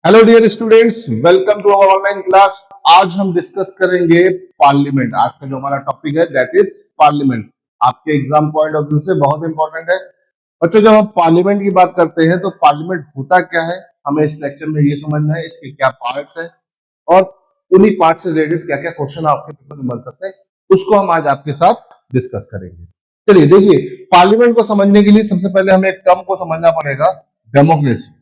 Hello dear students, welcome to our online class. आज हम discuss करेंगे पार्लियामेंट। आज का जो हमारा टॉपिक है दैट इज पार्लियामेंट। आपके एग्जाम पॉइंट ऑफ व्यू से बहुत इंपॉर्टेंट है बच्चों। जब हम पार्लियामेंट की बात करते हैं तो पार्लियामेंट होता क्या है, हमें इस लेक्चर में ये समझना है, इसके क्या पार्ट्स हैं और उन्हीं पार्ट से रिलेटेड क्या क्या क्वेश्चन आपके पेपर में बन सकते हैं, उसको हम आज आपके साथ डिस्कस करेंगे। चलिए देखिए, पार्लियामेंट को समझने के लिए सबसे पहले हमें एक टर्म को समझना पड़ेगा, डेमोक्रेसी।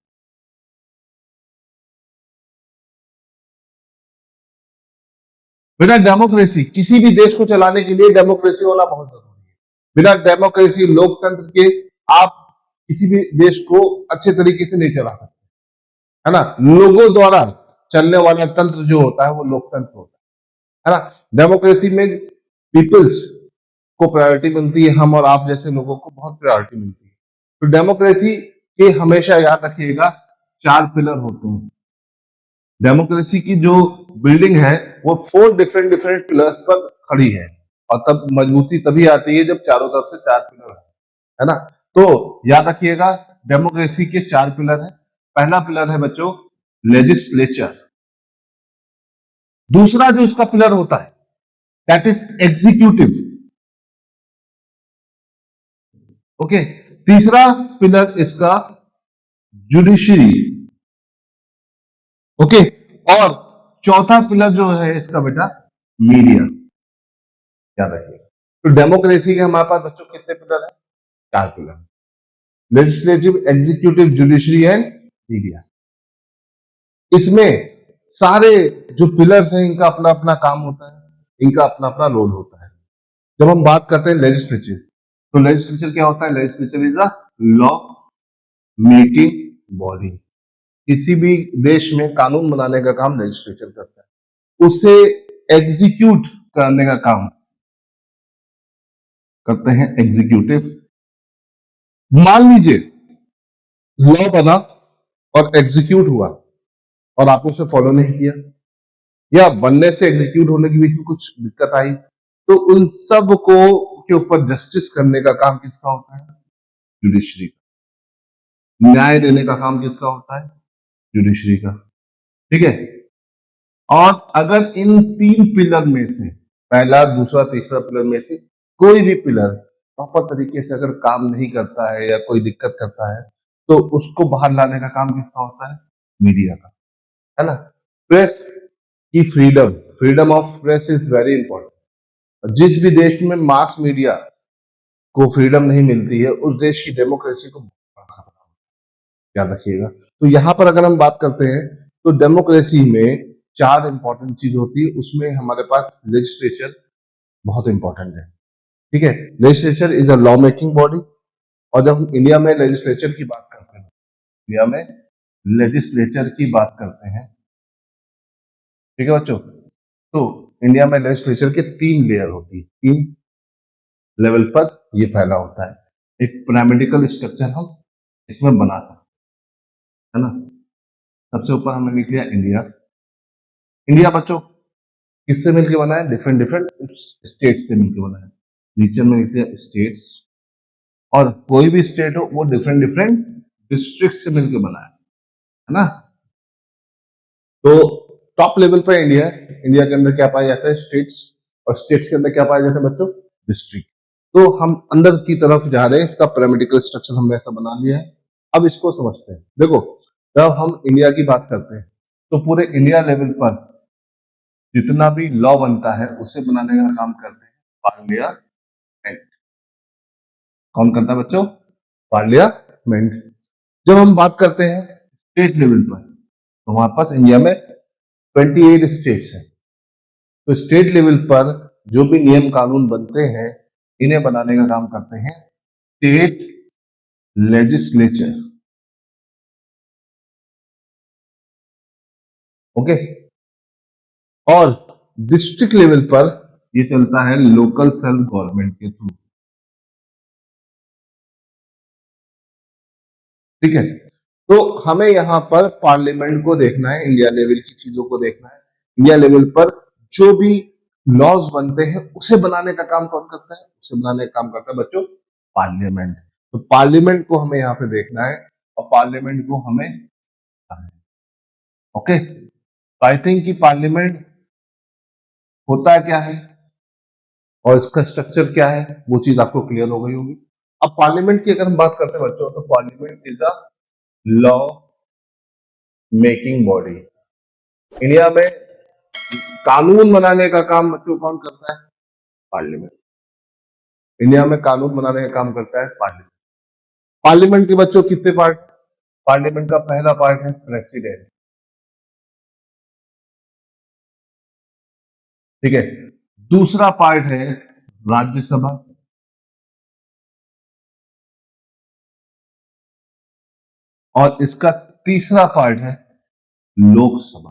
बिना डेमोक्रेसी किसी भी देश को चलाने के लिए डेमोक्रेसी होना बहुत जरूरी है। बिना डेमोक्रेसी लोकतंत्र के आप किसी भी देश को अच्छे तरीके से नहीं चला सकते, है ना। लोगों द्वारा चलने वाला तंत्र जो होता है वो लोकतंत्र होता है ना। डेमोक्रेसी में पीपल्स को प्रायोरिटी मिलती है, हम और आप जैसे लोगों को बहुत प्रायोरिटी मिलती है। तो डेमोक्रेसी के हमेशा याद रखिएगा चार पिलर होते हैं। डेमोक्रेसी की जो बिल्डिंग है वो फोर डिफरेंट डिफरेंट पिलर्स पर खड़ी है, और तब मजबूती तभी आती है जब चारों तरफ से चार पिलर है ना। तो याद रखिएगा डेमोक्रेसी के चार पिलर है। पहला पिलर है बच्चों लेजिस्लेचर। दूसरा जो इसका पिलर होता है दैट इज एग्जीक्यूटिव। ओके। तीसरा पिलर इसका जुडिशरी। ओके। और चौथा पिलर जो है इसका बेटा मीडिया। याद रखिएगा। तो डेमोक्रेसी के हमारे पास बच्चों कितने पिलर है? चार pillar, legislative, executive, judiciary and media. इसमें सारे जो पिलर्स हैं इनका अपना अपना काम होता है, इनका अपना अपना रोल होता है। जब हम बात करते हैं लेजिस्लेचर, तो लेजिस्लेचर क्या होता है? Legislature is a law making body. किसी भी देश में कानून बनाने का काम लेजिस्लेचर करता है, उसे एग्जीक्यूट करने का काम करते हैं एग्जीक्यूटिव। मान लीजिए लॉ बना और एग्जीक्यूट हुआ और आपने उसे फॉलो नहीं किया, या बनने से एग्जीक्यूट होने के बीच में कुछ दिक्कत आई, तो उन सब को के ऊपर जस्टिस करने का काम किसका होता है? जुडिशरी का। न्याय देने का काम किसका होता है? जुडिशरी का। ठीक है। और अगर इन तीन पिलर में से पहला, दूसरा, तीसरा पिलर में से कोई भी पिलर प्रॉपर तरीके से अगर काम नहीं करता है या कोई दिक्कत करता है, तो उसको बाहर लाने का काम किसका होता है? मीडिया का, है ना। प्रेस की freedom, freedom of press is very important. जिस भी देश में मास मीडिया को फ्रीडम नहीं मिलती है उस देश की डेमोक्रेसी को याद रखिएगा। तो यहां पर अगर हम बात करते हैं तो डेमोक्रेसी में चार इंपॉर्टेंट चीज होती है, उसमें हमारे पास लेजिस्लेचर बहुत इंपॉर्टेंट है। ठीक है। Legislature is a law making body. और जब हम इंडिया में लेजिस्लेचर की बात करते हैं, इंडिया में लेजिस्लेचर की बात करते हैं, ठीक है बच्चों, तो इंडिया में लेजिस्लेचर के तीन लेयर होती है, तीन लेवल पर ये फैला होता है। एक पिरामिडिकल स्ट्रक्चर हम इसमें बना सकते हैं, है ना। सबसे ऊपर हमने लिख लिया इंडिया। इंडिया बच्चों किससे मिलकर बना है? डिफरेंट डिफरेंट स्टेट से मिलकर बना है। नीचे में लिख लिया स्टेट्स, और कोई भी स्टेट हो वो डिफरेंट डिफरेंट डिस्ट्रिक्ट से मिलकर बना है ना। तो टॉप लेवल पर इंडिया है। इंडिया के अंदर क्या पाया जाता है? स्टेट्स। और स्टेट्स के अंदर क्या पाया जाता है बच्चों? डिस्ट्रिक्ट। तो हम अंदर की तरफ जा रहे हैं, इसका पिरामिडिकल स्ट्रक्चर हमने ऐसा बना लिया है। अब इसको समझते हैं। देखो, जब हम इंडिया की बात करते हैं तो पूरे इंडिया लेवल पर जितना भी लॉ बनता है उसे बनाने का काम करते हैं पार्लियामेंट। कौन करता है बच्चों? पार्लियामेंट। जब हम बात करते हैं स्टेट लेवल पर, तो हमारे पास इंडिया में 28 स्टेट्स हैं। तो स्टेट लेवल पर जो भी नियम कानून बनते हैं इन्हें बनाने का काम करते हैं स्टेट लेजिस्लेचर। ओके। और डिस्ट्रिक्ट लेवल पर ये चलता है लोकल सेल्फ गवर्नमेंट के थ्रू। ठीक है। तो हमें यहां पर पार्लियामेंट को देखना है, इंडिया लेवल की चीजों को देखना है। इंडिया लेवल पर जो भी लॉज बनते हैं उसे बनाने का काम कौन करता है? उसे बनाने का काम करता है बच्चों पार्लियामेंट। तो पार्लियामेंट को हमें यहाँ पे देखना है और पार्लियामेंट को हमें ओके, आई थिंक कि पार्लियामेंट होता क्या है और इसका स्ट्रक्चर क्या है वो चीज आपको क्लियर हो गई होगी। अब पार्लियामेंट की अगर हम बात करते हैं बच्चों, तो parliament is a law making body. India में कानून बनाने का काम बच्चों कौन करता है? पार्लियामेंट। इंडिया में कानून बनाने का काम करता है पार्लियामेंट। पार्लियामेंट के बच्चों कितने पार्ट? पार्लियामेंट का पहला पार्ट है प्रेसिडेंट, ठीक है। दूसरा पार्ट है राज्यसभा, और इसका तीसरा पार्ट है Lok Sabha.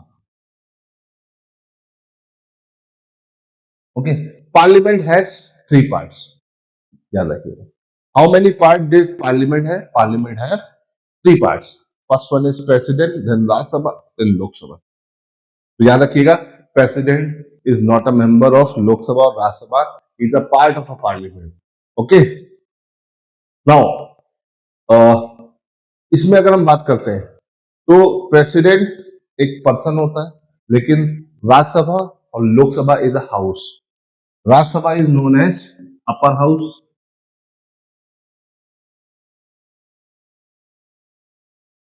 Okay, parliament has three parts, याद रखिएगा। How many part did parliament has? Parliament has three parts. First one is president, then Rajya Sabha, then Lok Sabha. तो याद रखिएगा, president is not a member of Lok Sabha और Rajya Sabha, is a part of a parliament. Okay, now इसमें अगर हम बात करते हैं तो प्रेसिडेंट एक पर्सन होता है, लेकिन राज्यसभा और Lok Sabha is a house. Rajya Sabha is known as upper house,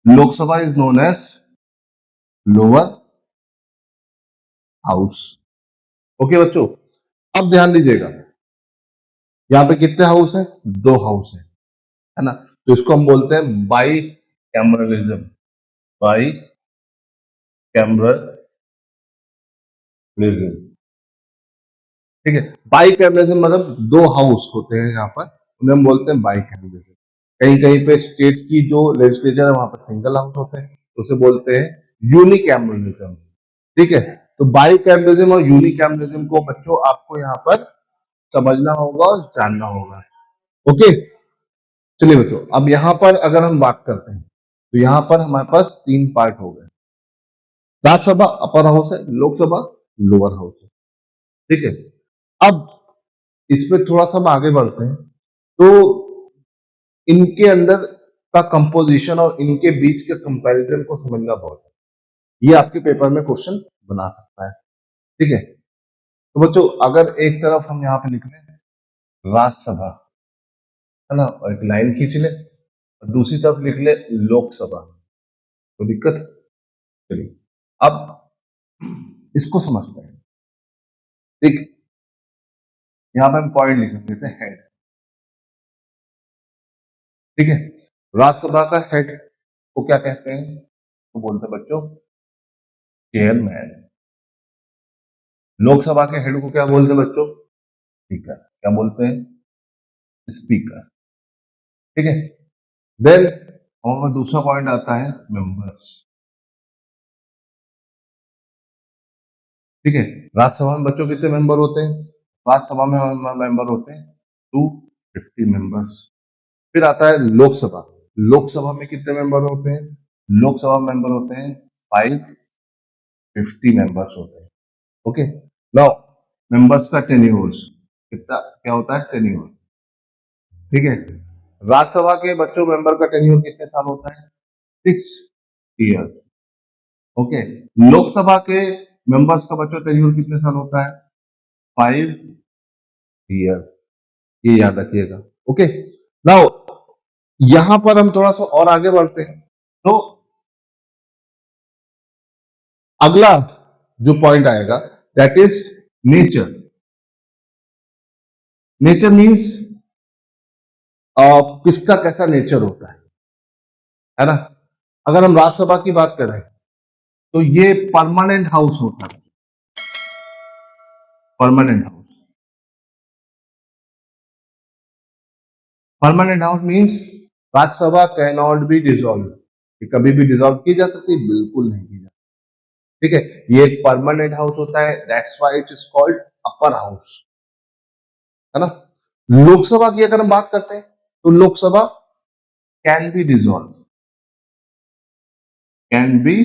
Lok Sabha is known as lower house. Okay बच्चों, अब ध्यान दीजिएगा, यहां पे कितने हाउस है? दो हाउस है ना। तो इसको हम बोलते हैं बाई कैमरलिज्म, बाई कैमरलिज्म, ठीक है। बाई कैमरलिज्म मतलब दो हाउस होते हैं यहाँ पर, उन्हें हम बोलते हैं बाई कैमरलिज्म। कहीं कहीं पे स्टेट की जो लेजिस्लेचर है वहां पर सिंगल हाउस होते हैं, तो उसे बोलते हैं यूनिकैमरलिज्म, ठीक है। तो बाई कैमरलिज्म और यूनिकैमरलिज्म को बच्चों आपको यहाँ पर समझना होगा और जानना होगा। ओके, चलिए बच्चों, अब यहां पर अगर हम बात करते हैं तो यहां पर हमारे पास तीन पार्ट हो गए। राज्यसभा अपर हाउस है, लोकसभा लोअर हाउस है, ठीक है। अब इसमें थोड़ा सा हम आगे बढ़ते हैं, तो इनके अंदर का कंपोजिशन और इनके बीच के कंपैरिजन को समझना बहुत है। ये आपके पेपर में क्वेश्चन बना सकता है, ठीक है। तो बच्चों, अगर एक तरफ हम यहाँ पे लिख लें राज्यसभा, है ना, और एक लाइन खींच ले, और दूसरी तरफ लिख ले लोकसभा, तो दिक्कत? चलिए अब इसको समझते हैं। ठीक, यहां पे हम पॉइंट लिखेंगे जैसे हेड, ठीक है। राज्यसभा का हेड को क्या कहते हैं? तो बोलते हैं बच्चों चेयरमैन। लोकसभा के हेड को क्या बोलते हैं बच्चों? स्पीकर। क्या बोलते हैं? स्पीकर, ठीक है। देन और दूसरा पॉइंट आता है मेंबर्स, ठीक है। राज्यसभा में बच्चों कितने मेंबर होते हैं? राज्यसभा में मेंबर होते हैं 250 मेंबर्स। फिर आता है लोकसभा, लोकसभा में कितने मेंबर होते हैं? लोकसभा मेंबर होते हैं 550 मेंबर्स होते हैं। ओके, नाउ मेंबर्स का टेन्योर्स कितना क्या होता है? टेन्योर, ठीक है। राज्यसभा के बच्चों मेंबर का टेन्योर कितने साल होता है? 6 इयर्स। ओके, लोकसभा के मेंबर्स का बच्चों टेन्योर कितने साल होता है? 5 ईयर, ये याद रखिएगा। ओके, नाउ यहां पर हम थोड़ा सा और आगे बढ़ते हैं, तो अगला जो पॉइंट आएगा that is nature. Nature means किसका कैसा नेचर होता है ना। अगर हम राज्यसभा की बात करें तो ये परमानेंट हाउस होता है, permanent house. Permanent house means Rajya Sabha can not be dissolve, कभी भी डिसॉल्व की जा सकती? बिल्कुल नहीं की जा सकती, ठीक है। ये एक परमानेंट हाउस होता है, that's why it is called upper house, है ना। लोकसभा की अगर हम बात करते हैं तो Lok Sabha can be dissolve, can be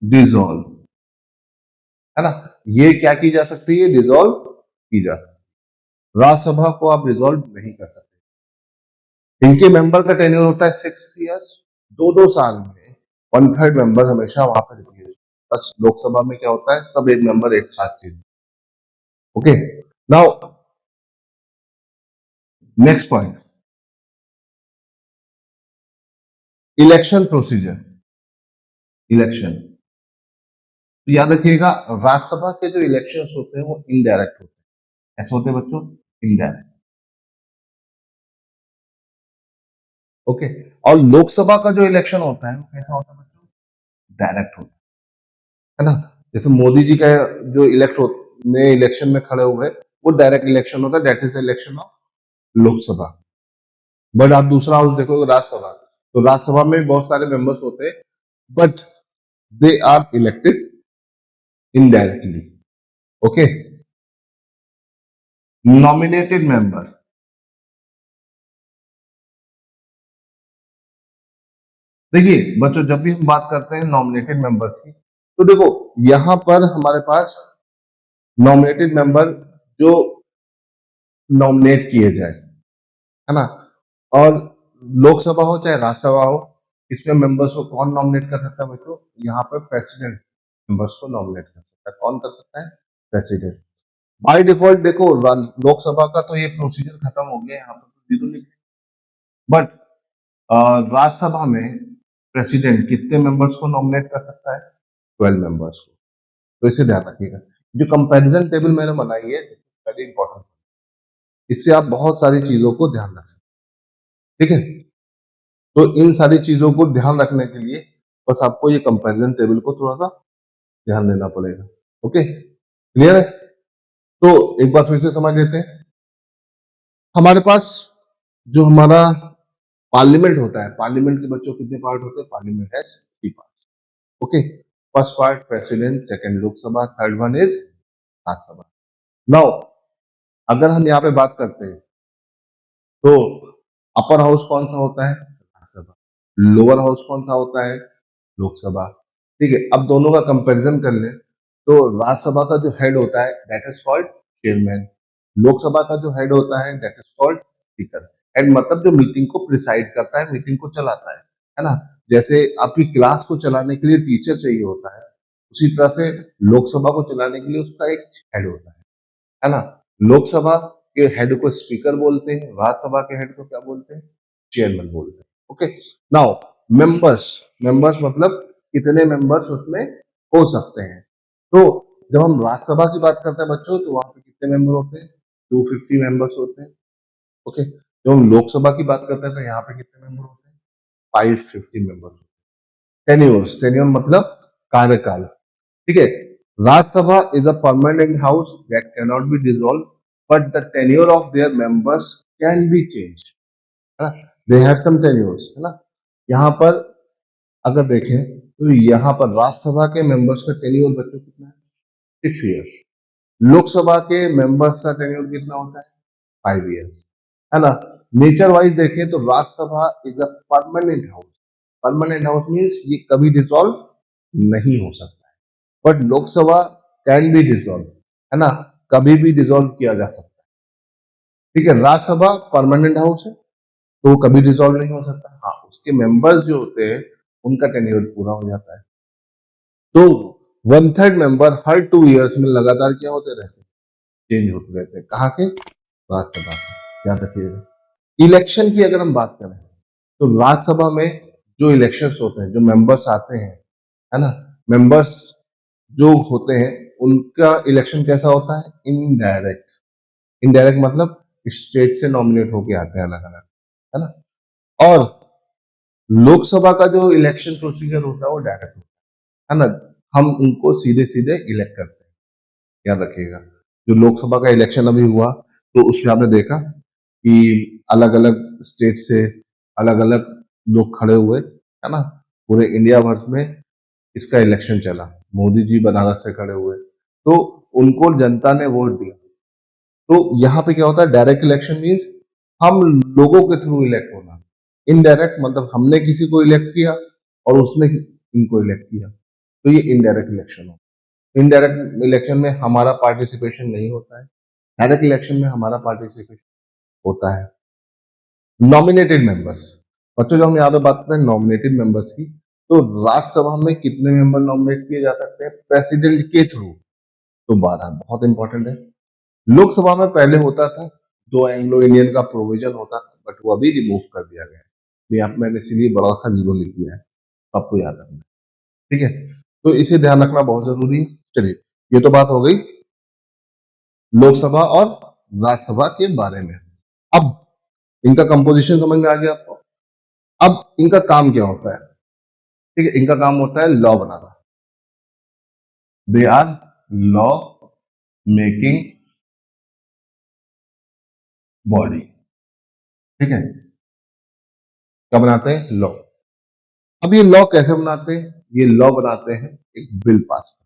dissolve, है ना। ये क्या की जा सकती है? डिसॉल्व की जा सकती है। राज्यसभा को आप डिसॉल्व नहीं कर सकते। इनके मेंबर का टेन्योर होता है 6 इयर्स, 2-2 साल में 1/3 मेंबर हमेशा वहां पर रिप्लेस। बस लोकसभा में क्या होता है, सब एक मेंबर एक साथ change. Okay, now next point, election procedure. Election, तो याद रखिएगा, राज्यसभा के जो इलेक्शंस होते हैं वो इनडायरेक्ट होते हैं। ऐसे होते हैं बच्चों, इनडायरेक्ट। ओके, और लोकसभा का जो इलेक्शन होता है वो कैसा होता है बच्चों, डायरेक्ट होता है ना। जैसे मोदी जी का जो नए इलेक्शन में खड़े हुए, वो डायरेक्ट इलेक्शन होता है, that is election of Lok Sabha. But आप दूसरा हाउस देखोगे, राज्यसभा, तो राज्यसभा में बहुत सारे मेंबर्स होते हैं, but they are elected indirectly. Okay, nominated member, देखिए बच्चों, जब भी हम बात करते हैं नॉमिनेटेड मेंबर्स की, तो देखो यहां पर हमारे पास नॉमिनेटेड मेंबर जो नॉमिनेट किए जाए, है ना। और लोकसभा हो चाहे राज्यसभा हो, इसमें मेंबर्स को कौन नॉमिनेट कर सकता है बच्चों, यहाँ पर प्रेसिडेंट मेंबर्स को नॉमिनेट कर सकता है। कौन कर सकता है, प्रेसिडेंट। बाय डिफॉल्ट देखो, लोकसभा का तो ये प्रोसीजर खत्म हो गया, यहाँ पर तो जीरो लिखे, बट राज्यसभा में प्रेसिडेंट कितने मेंबर्स को नॉमिनेट कर सकता है, 12 मेंबर्स को। तो इसे ध्यान रखिएगा। जो कंपैरिजन टेबल मैंने बनाई है, वेरी इंपॉर्टेंट, इससे आप बहुत सारी चीजों को ध्यान रख सकते हैं। ठीक है, तो इन सारी चीजों को ध्यान रखने के लिए बस आपको ये कंपैरिजन टेबल को थोड़ा सा ध्यान देना पड़ेगा। ओके, क्लियर है। तो एक बार फिर से समझ लेते हैं, हमारे पास जो हमारा पार्लियामेंट होता है, पार्लियामेंट के बच्चों कितने पार्ट होते हैं, parliament has 3 part. Okay, first part president, second Lok Sabha, third one is Rajya Sabha. Now अगर हम यहाँ पे बात करते हैं, तो अपर हाउस कौन सा होता है, राज्यसभा। लोअर हाउस कौन सा होता है, लोकसभा। ठीक है, अब दोनों का कंपैरिजन कर ले, तो राज्यसभा का जो हेड होता है that is called chairman, Lok Sabha का जो हेड होता है that is called speaker. Head मतलब जो मीटिंग को प्रिसाइड करता है, मीटिंग को चलाता है ना। जैसे आपकी क्लास को चलाने के लिए टीचर चाहिए होता है, उसी तरह से लोकसभा को चलाने के लिए उसका एक हेड होता है ना। लोकसभा के हेड को स्पीकर बोलते हैं, राज्यसभा के हेड को क्या बोलते हैं, चेयरमैन बोलते हैं। ओके, नाउ मेंबर्स, मेंबर्स मतलब कितने मेंबर्स उसमें हो सकते हैं। तो जब हम राज्यसभा की बात करते हैं बच्चों, तो वहां पे कितने मेंबर होते हैं, 250 मेंबर्स होते हैं। ओके, जब हम लोकसभा की बात करते हैं तो यहाँ पे कितने मेंबर होते हैं, 550 मेंबर्स। टेन्योर्स, टेन्योर मतलब कार्यकाल। ठीक है, Rajya Sabha is a permanent house that can not be dissolve, but the tenure of their members can be change, है ना। दे हैव सम टेन्योर्स, है ना। यहाँ पर अगर देखें तो यहाँ पर राज्यसभा के मेंबर्स का टेन्योर बच्चों कितना है, 6 इयर्स। लोकसभा के मेंबर्स का टेन्योर कितना होता है, 5 इयर्स, है ना। नेचर वाइज देखें तो Rajya Sabha is a permanent house. Permanent house means ये कभी डिसॉल्व नहीं हो सकता है, but Lok Sabha can be dissolve, है ना, कभी भी डिसॉल्व किया जा सकता है। ठीक है, राज्यसभा परमानेंट हाउस है, तो वो कभी डिसॉल्व नहीं हो सकता। हाँ, उसके मेंबर्स जो होते हैं उनका टेन्योर पूरा हो जाता है। तो 1/3 मेंबर हर 2 इयर्स में लगातार क्या होते रहते हैं, चेंज होते रहते हैं। कहाँ के, राज्यसभा के, याद रखिएगा। इलेक्शन की अगर हम बात करें, तो राज्यसभा में जो इलेक्शंस होते हैं, जो मेंबर्स आते हैं, है ना, मेंबर्स जो होते हैं उनका इलेक्शन कैसा होता है, इनडायरेक्ट। इनडायरेक्ट मतलब स्टेट से नॉमिनेट होके आते हैं अलग अलग, है ना। और लोकसभा का जो इलेक्शन प्रोसीजर होता है वो डायरेक्ट होता है ना, हम उनको सीधे सीधे इलेक्ट करते हैं। याद रखिएगा, जो लोकसभा का इलेक्शन अभी हुआ, तो उसमें आपने देखा कि अलग अलग स्टेट से अलग अलग लोग खड़े हुए, है ना। पूरे इंडिया भर में इसका इलेक्शन चला, मोदी जी बनारस से खड़े हुए, तो उनको जनता ने वोट दिया। तो यहाँ पे क्या होता है, डायरेक्ट इलेक्शन मीन्स हम लोगों के थ्रू इलेक्ट होना। इनडायरेक्ट मतलब हमने किसी को इलेक्ट किया और उसने इनको इलेक्ट किया, तो ये इनडायरेक्ट इलेक्शन हो। इनडायरेक्ट इलेक्शन में हमारा पार्टिसिपेशन नहीं होता है, डायरेक्ट इलेक्शन में हमारा पार्टिसिपेशन होता है। नॉमिनेटेड मेंबर्स, बच्चों जब हम यहाँ पे बात करते हैं नॉमिनेटेड मेंबर्स की, तो राज्यसभा में कितने मेंबर नॉमिनेट किए जा सकते हैं प्रेसिडेंट के थ्रू? तो 12, बहुत इंपॉर्टेंट है। लोकसभा में पहले होता था, जो एंग्लो इंडियन का प्रोविजन होता था, बट वो अभी रिमूव कर दिया गया है। यहाँ पे मैंने इसीलिए बड़ा सा जीरो लिख दिया है, आपको याद रखना। ठीक है, तो इसे ध्यान रखना बहुत जरूरी है। चलिए, ये तो बात हो गई लोकसभा और राज्यसभा के बारे में। अब इनका कंपोजिशन समझ में आ गया आपको। अब इनका काम क्या होता है? ठीक है, इनका काम होता है लॉ बनाना। They are law making body. ठीक है, क्या बनाते हैं? लॉ। अब ये लॉ कैसे बनाते हैं? ये लॉ बनाते हैं एक बिल पास कर,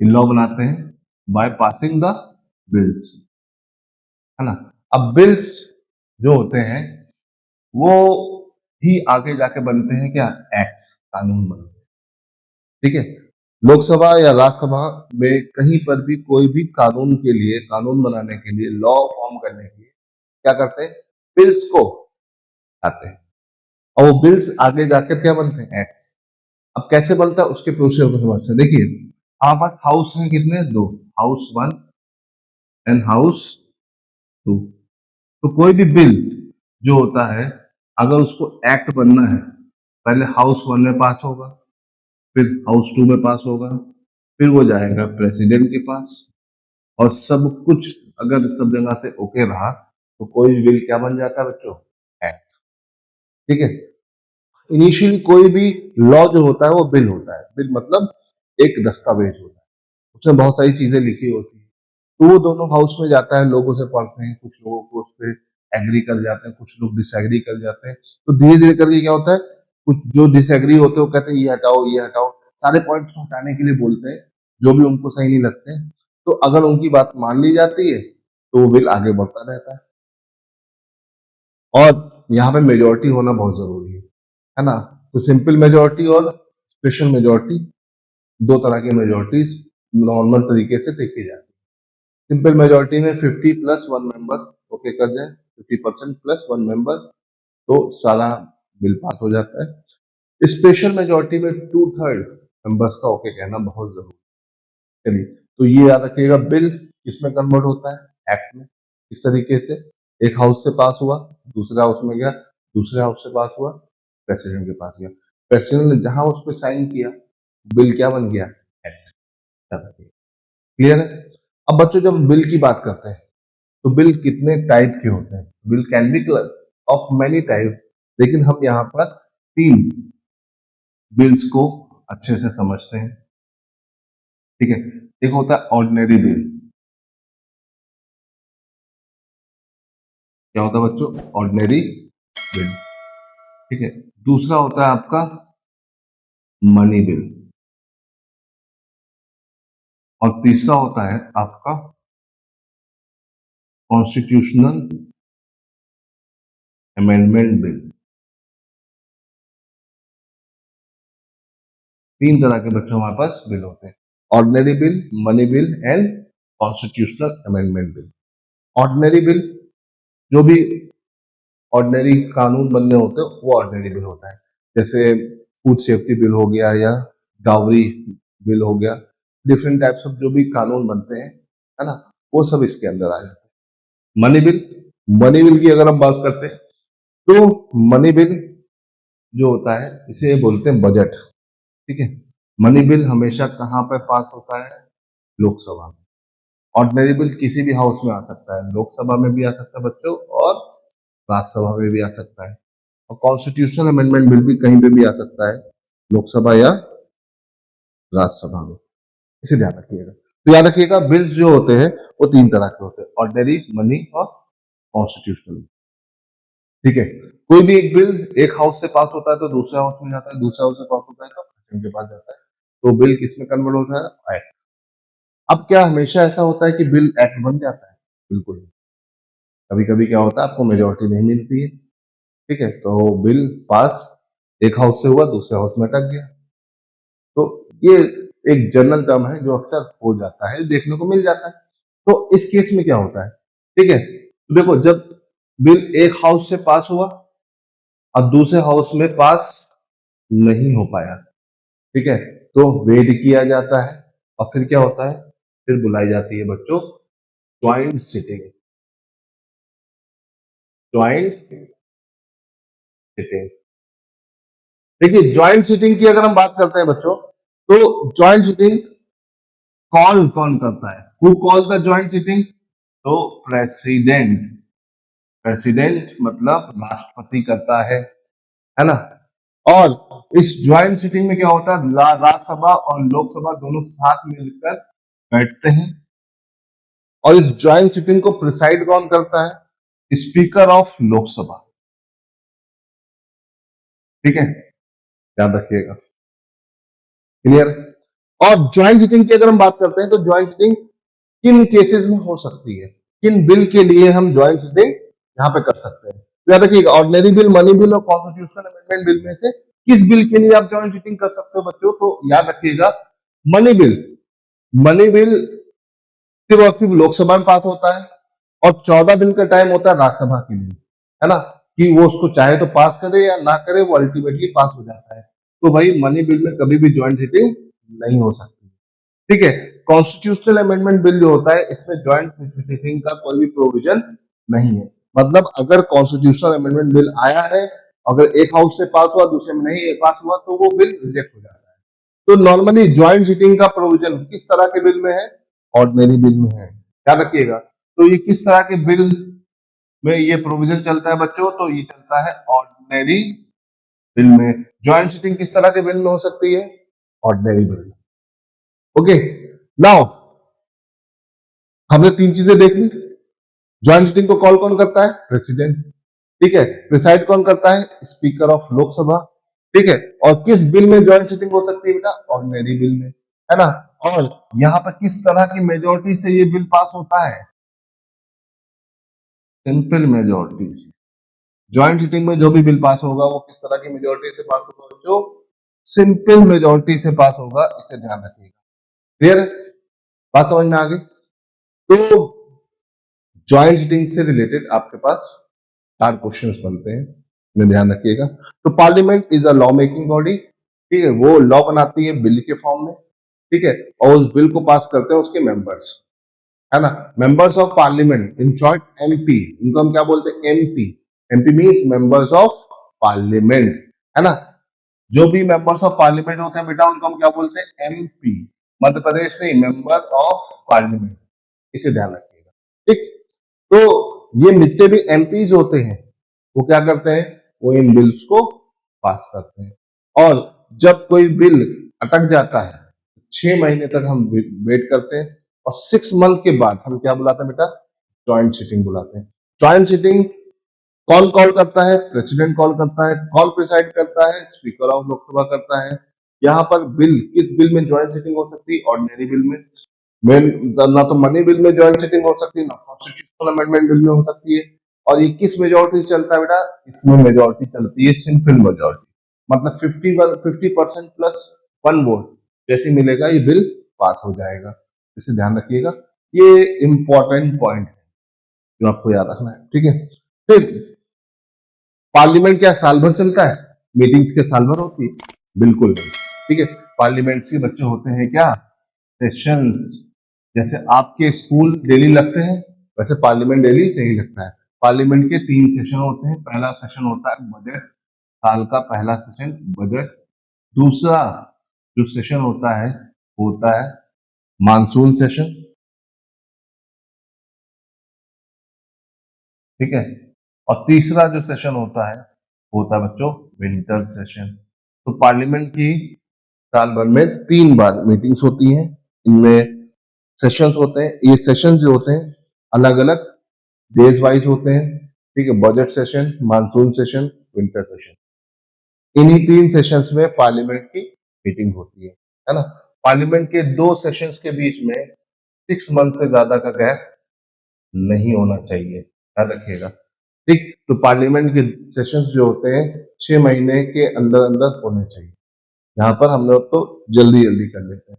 ये लॉ बनाते हैं बाय पासिंग द बिल्स, है ना। अब बिल्स जो होते हैं वो ही आगे जाके बनते हैं क्या? एक्ट्स, कानून बनते हैं। ठीक है, लोकसभा या राज्यसभा में कहीं पर भी कोई भी कानून के लिए, कानून बनाने के लिए, लॉ फॉर्म करने के लिए क्या करते हैं? बिल्स को आते हैं, और वो बिल्स आगे जाकर क्या बनते हैं? एक्ट्स। अब कैसे बनता है उसके प्रोसीजर को समझते हैं। देखिए, हमारे पास हाउस है कितने? दो, हाउस 1 एंड हाउस 2। तो कोई भी बिल जो होता है, अगर उसको एक्ट बनना है, पहले हाउस 1 में पास होगा, फिर हाउस 2 में पास होगा, फिर वो जाएगा प्रेसिडेंट के पास, और सब कुछ अगर सब जगह से ओके रहा तो कोई बिल क्या बन जाता है बच्चों? एक्ट। ठीक है, इनिशियली कोई भी लॉ जो होता है वो बिल होता है। बिल मतलब एक दस्तावेज होता है, उसमें बहुत सारी चीजें लिखी होती है। तो वो दोनों हाउस में जाता है, लोग उसे पढ़ते हैं, कुछ लोगों को उस पर एग्री कर जाते हैं, कुछ लोग डिसएग्री कर जाते हैं। तो धीरे धीरे करके क्या होता है, कुछ जो डिसएग्री होते हैं वो कहते हैं ये हटाओ, ये हटाओ, सारे पॉइंट्स को हटाने के लिए बोलते हैं जो भी उनको सही नहीं लगते हैं। तो अगर उनकी बात मान ली जाती है तो वो बिल आगे बढ़ता रहता है। और यहाँ पे मेजोरिटी होना बहुत जरूरी है ना। तो सिंपल मेजोरिटी और स्पेशल मेजोरिटी, दो तरह की मेजोरिटीज नॉर्मल तरीके से देखी जाती है। सिंपल मेजोरिटी में 50 प्लस 1 मेंबर ओके कर जाए, 50% प्लस 1 मेंबर, तो सारा बिल पास हो जाता है। स्पेशल मेजोरिटी में 2/3 मेंबर्स का ओके कहना बहुत जरूरी है। चलिए, तो ये याद रखिएगा, बिल किसमें कन्वर्ट होता है? एक्ट में। इस तरीके से एक हाउस से पास हुआ, दूसरे हाउस में गया, दूसरे हाउस से पास हुआ, प्रेसिडेंट के पास गया, प्रेसिडेंट ने जहां उस पर साइन किया, बिल क्या बन गया? एक्ट। क्लियर है? अब बच्चों जब बिल की बात करते हैं तो बिल कितने टाइप के होते हैं? Bill can be of many type, लेकिन हम यहाँ पर 3 बिल्स को अच्छे से समझते हैं। ठीक है, एक होता है ऑर्डिनरी बिल। क्या होता है बच्चों? Ordinary bill. ठीक है, दूसरा होता है आपका मनी बिल, और तीसरा होता है आपका कॉन्स्टिट्यूशनल अमेंडमेंट बिल। 3 तरह के बच्चों हमारे पास बिल होते हैं, ordinary bill, money bill and constitutional amendment bill. Ordinary bill, जो भी ऑर्डिनरी कानून बनने होते हैं वो ऑर्डिनरी बिल होता है। जैसे फूड सेफ्टी बिल हो गया, या डावरी बिल हो गया, डिफरेंट टाइप्स ऑफ जो भी कानून बनते हैं, है ना, वो सब इसके अंदर आ जाते हैं। मनी बिल, मनी बिल की अगर हम बात करते हैं तो मनी बिल जो होता है इसे बोलते हैं बजट। ठीक है, मनी बिल हमेशा कहाँ पर पास होता है? लोकसभा में। ऑर्डिनरी बिल किसी भी हाउस में आ सकता है, लोकसभा में भी आ सकता है बच्चों, और राज्यसभा में भी आ सकता है, और कॉन्स्टिट्यूशनल अमेंडमेंट बिल भी कहीं पे भी आ सकता है, लोकसभा या राज्यसभा में। इसे ध्यान रखिएगा। तो याद रखिएगा, बिल्स जो होते हैं वो 3 तरह के होते हैं, ऑर्डिनरी, मनी और कॉन्स्टिट्यूशनल। ठीक है, कोई भी एक बिल एक हाउस से पास होता है तो दूसरे हाउस में जाता है, दूसरे हाउस से पास होता है तो प्रेसिडेंट के पास जाता है, तो बिल किस में कन्वर्ट होता है? एक्ट। अब क्या हमेशा ऐसा होता है कि बिल एक्ट बन जाता है? बिल्कुल नहीं। कभी कभी क्या होता है, आपको मेजोरिटी नहीं मिलती है, ठीक है, तो बिल पास एक हाउस से हुआ, दूसरे हाउस में अटक गया। तो ये एक जनरल टर्म है जो अक्सर हो जाता है, देखने को मिल जाता है। तो इस केस में क्या होता है? ठीक है, तो देखो, जब बिल एक हाउस से पास हुआ और दूसरे हाउस में पास नहीं हो पाया, ठीक है, तो वेट किया जाता है और फिर क्या होता है, फिर बुलाई जाती है बच्चों ज्वाइंट सिटिंग। ज्वाइंट सिटिंग, देखिए ज्वाइंट सिटिंग की अगर हम बात करते हैं बच्चों, तो ज्वाइंट सिटिंग कॉल कौन करता है, who call the joint sitting, तो प्रेसिडेंट। प्रेसिडेंट मतलब राष्ट्रपति करता है ना। और इस ज्वाइंट सिटिंग में क्या होता है, राज्यसभा और लोकसभा दोनों साथ मिलकर बैठते हैं। और इस ज्वाइंट सिटिंग को प्रिसाइड कौन करता है, स्पीकर ऑफ लोकसभा, ठीक है, याद रखिएगा, क्लियर। और ज्वाइंट सिटिंग की अगर हम बात करते हैं तो ज्वाइंट सिटिंग किन केसेस में हो सकती है, किन बिल के लिए हम ज्वाइंट सिटिंग यहां पे कर सकते हैं, तो याद रखिएगा ऑर्डिनरी बिल, मनी बिल और कॉन्स्टिट्यूशनल अमेंडमेंट बिल में से किस बिल के लिए आप ज्वाइंट सिटिंग कर सकते हो बच्चों, तो याद रखिएगा मनी बिल। मनी बिल सिर्फ और सिर्फ लोकसभा में पास होता है और 14 दिन का टाइम होता है राज्यसभा के लिए, है ना, कि वो उसको चाहे तो पास करे या ना करे, वो अल्टीमेटली पास हो जाता है। तो भाई मनी बिल में कभी भी ज्वाइंट सिटिंग नहीं हो सकती, ठीक है। कॉन्स्टिट्यूशनल अमेंडमेंट बिल जो होता है इसमें ज्वाइंट सिटिंग का कोई भी प्रोविजन नहीं है, मतलब अगर कॉन्स्टिट्यूशनल अमेंडमेंट बिल आया है, अगर एक हाउस से पास हुआ दूसरे में नहीं पास हुआ तो वो बिल रिजेक्ट हो जाता है। तो नॉर्मली ज्वाइंट सिटिंग का प्रोविजन किस तरह के बिल में है, ऑर्डिनरी बिल में है, याद रखिएगा। तो ये किस तरह के बिल में ये प्रोविजन चलता है बच्चों, तो ये चलता है ऑर्डिनरी बिल में। ज्वाइंट सिटिंग किस तरह के बिल में हो सकती है, ऑर्डिनरी बिल। ओके, नाउ हमने तीन चीजें देख ली। ज्वाइंट सिटिंग को कॉल कौन करता है, प्रेसिडेंट, ठीक है। प्रिसाइड कौन करता है, स्पीकर ऑफ लोकसभा, ठीक है। और किस बिल में ज्वाइंट सिटिंग हो सकती है बेटा, ऑर्डिनरी बिल में, है ना। और यहां पर किस तरह की मेजोरिटी से ये बिल पास होता है, सिंपल मेजोरिटी से। ज्वाइंट सिटिंग में जो भी बिल पास होगा वो किस तरह की मेजोरिटी से पास होगा, जो सिंपल मेजोरिटी से पास होगा, इसे ध्यान रखिएगा, क्लियर, बात समझ में आ गई। तो ज्वाइंट सिटिंग से रिलेटेड आपके पास 4 क्वेश्चंस बनते हैं, इन्हें ध्यान रखिएगा। तो parliament is a law making body, ठीक है, वो लॉ बनाती है बिल के फॉर्म में, ठीक है, और उस बिल को पास करते हैं उसके मेंबर्स, है ना। Members of parliament, in short MP, इनको हम क्या बोलते हैं, MP. MP means members of parliament, है ना। जो भी मेंबर्स ऑफ पार्लियामेंट होते हैं बेटा उनको हम क्या बोलते हैं, एमपी। मध्य प्रदेश में मेंबर ऑफ पार्लियामेंट, इसे ध्यान रखिएगा, ठीक। तो ये जितने भी एमपीज होते हैं वो क्या करते हैं, वो इन बिल्स को पास करते हैं। और जब कोई बिल अटक जाता है 6 महीने तक हम वेट करते हैं और 6 मंथ के बाद हम क्या बुलाते हैं बेटा, ज्वाइंट सिटिंग बुलाते हैं। ज्वाइंट सिटिंग कौन कॉल करता है, प्रेसिडेंट कॉल करता है। कौन प्रिसाइड करता है, स्पीकर ऑफ लोकसभा करता है। यहाँ पर बिल, किस बिल में ज्वाइंट सिटिंग हो सकती है, ऑर्डिनरी बिल में। ना तो मनी बिल में ज्वाइंट सिटिंग हो सकती है, ना कॉन्स्टिट्यूशनल अमेंडमेंट बिल में हो सकती है। और ये किस मेजोरिटी से चलता है बेटा, इसमें मेजोरिटी चलती है सिंपल मेजोरिटी, मतलब 50% प्लस 1 वोट जैसे मिलेगा ये बिल पास हो जाएगा, इसे ध्यान रखिएगा। ये इंपॉर्टेंट पॉइंट है जो आपको याद रखना है, ठीक है। फिर पार्लियामेंट क्या साल भर चलता है, मीटिंग्स के साल भर होती है, बिल्कुल नहीं, ठीक है। पार्लियामेंट के बच्चे होते हैं क्या, सेशंस। जैसे आपके स्कूल डेली लगते हैं वैसे पार्लियामेंट डेली नहीं लगता है। पार्लियामेंट के 3 सेशन होते हैं। पहला सेशन होता है बजट, साल का पहला सेशन बजट। दूसरा जो सेशन होता है मानसून सेशन, ठीक है। और तीसरा जो सेशन होता है बच्चों विंटर सेशन। तो पार्लियामेंट की साल भर में 3 बार मीटिंग्स होती हैं, इनमें सेशंस होते हैं। ये सेशंस जो होते हैं अलग अलग डेज वाइज होते हैं, ठीक है। Budget session, monsoon session, winter session, इन्हीं 3 सेशंस में पार्लियामेंट की मीटिंग होती है ना। पार्लियामेंट के 2 सेशंस के बीच में 6 मंथ से ज्यादा का गैप नहीं होना चाहिए, याद रखिएगा, ठीक। तो पार्लियामेंट के सेशंस जो होते हैं 6 महीने के अंदर अंदर होने चाहिए। यहाँ पर हम लोग तो जल्दी जल्दी कर लेते हैं,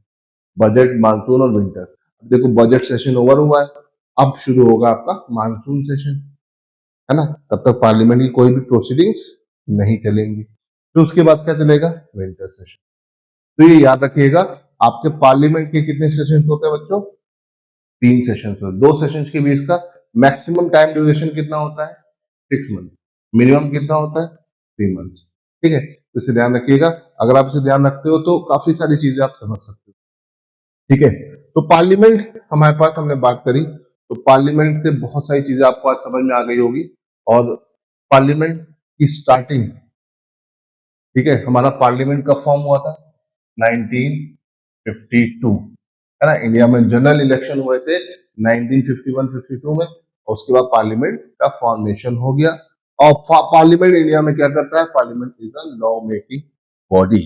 बजट, मानसून और विंटर। देखो बजट सेशन ओवर हुआ है, अब शुरू होगा आपका मानसून सेशन, है ना। तब तक पार्लियामेंट की कोई भी प्रोसीडिंग्स नहीं चलेंगी। फिर उसके बाद क्या चलेगा, विंटर सेशन। तो ये याद रखिएगा, आपके पार्लियामेंट के कितने सेशंस होते हैं बच्चों, 3 सेशंस होते हैं। 2 सेशंस के बीच का मैक्सिमम टाइम ड्यूरेशन कितना होता है, 6 मंथ। मिनिमम कितना होता है, 3 मंथ्स। ठीक है, तो इसे ध्यान रखिएगा। अगर आप इसे ध्यान रखते हो तो काफी सारी चीजें आप समझ सकते हो। ठीक है, तो पार्लियामेंट हमारे पास हमने बात करी, तो पार्लियामेंट से बहुत सारी चीजें आपको आज समझ में आ गई होगी। और पार्लियामेंट की स्टार्टिंग, ठीक है, हमारा पार्लियामेंट का फॉर्म हुआ था 1952, है ना। इंडिया में जनरल इलेक्शन हुए थे 1951-52 में, और उसके बाद पार्लियामेंट का फॉर्मेशन हो गया। और पार्लियामेंट इंडिया में क्या करता है, parliament is a law making body.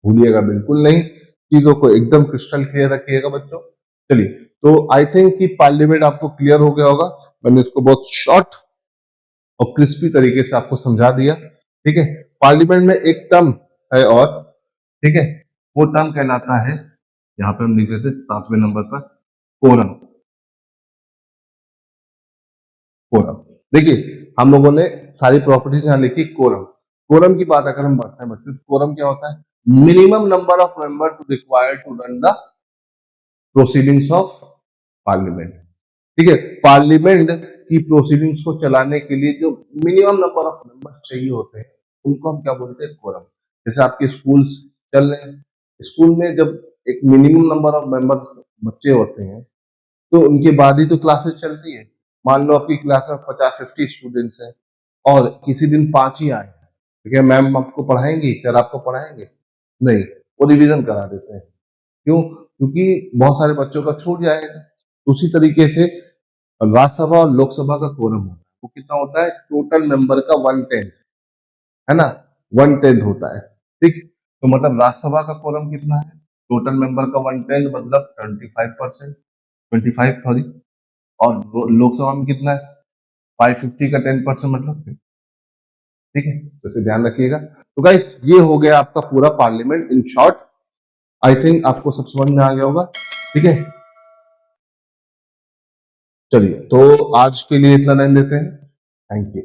भूलिएगा बिल्कुल नहीं, चीजों को एकदम क्रिस्टल क्लियर रखिएगा बच्चों। चलिए, तो आई थिंक कि पार्लियामेंट आपको क्लियर हो गया होगा। मैंने इसको बहुत शॉर्ट और क्रिस्पी तरीके से आपको समझा दिया। ठीक है, पार्लियामेंट में एक टर्म है और, ठीक है, वो टर्म कहलाता है, यहाँ पे हम लिख रहे थे 7वें नंबर पर, कोरम। कोरम, देखिए हम लोगों ने सारी प्रॉपर्टीज यहाँ लिखी। कोरम, कोरम की बात अगर हम बढ़ते हैं बच्चों, कोरम क्या होता है, minimum number of member to required to run the proceedings of parliament. ठीक है, पार्लियामेंट की प्रोसीडिंग्स को चलाने के लिए जो मिनिमम नंबर ऑफ मेंबर्स चाहिए होते हैं, उनको हम क्या बोलते हैं, कोरम। जैसे आपके स्कूल्स चल रहे हैं, स्कूल में जब एक मिनिमम नंबर ऑफ मेंबर्स बच्चे होते हैं, तो उनके बाद ही तो क्लासेस चलती है। मान लो आपकी क्लास में 50-50 स्टूडेंट्स हैं और किसी दिन 5 ही आए, तो क्या मैम आपको पढ़ाएंगी, सर आपको पढ़ाएंगे? नहीं, वो रिवीजन करा देते हैं। क्यों? क्योंकि बहुत सारे बच्चों का छूट जाएगा। उसी तरीके से राज्यसभा और लोकसभा का कोरम होता है, वो कितना होता है, टोटल मेंबर का 1/10, है ना, 1/10 होता है। ठीक, तो मतलब राज्यसभा का कोरम कितना है, टोटल मेंबर का 1/10 मतलब 25%, 25 सॉरी। और लोकसभा में कितना है, 550 का 10% मतलब 50। ठीक है, तो इसे ध्यान रखिएगा। तो गाइस, ये हो गया आपका पूरा parliament in short. I think आपको सब समझ में आ गया होगा। ठीक है, चलिए, तो आज के लिए इतना रहने देते हैं। Thank you.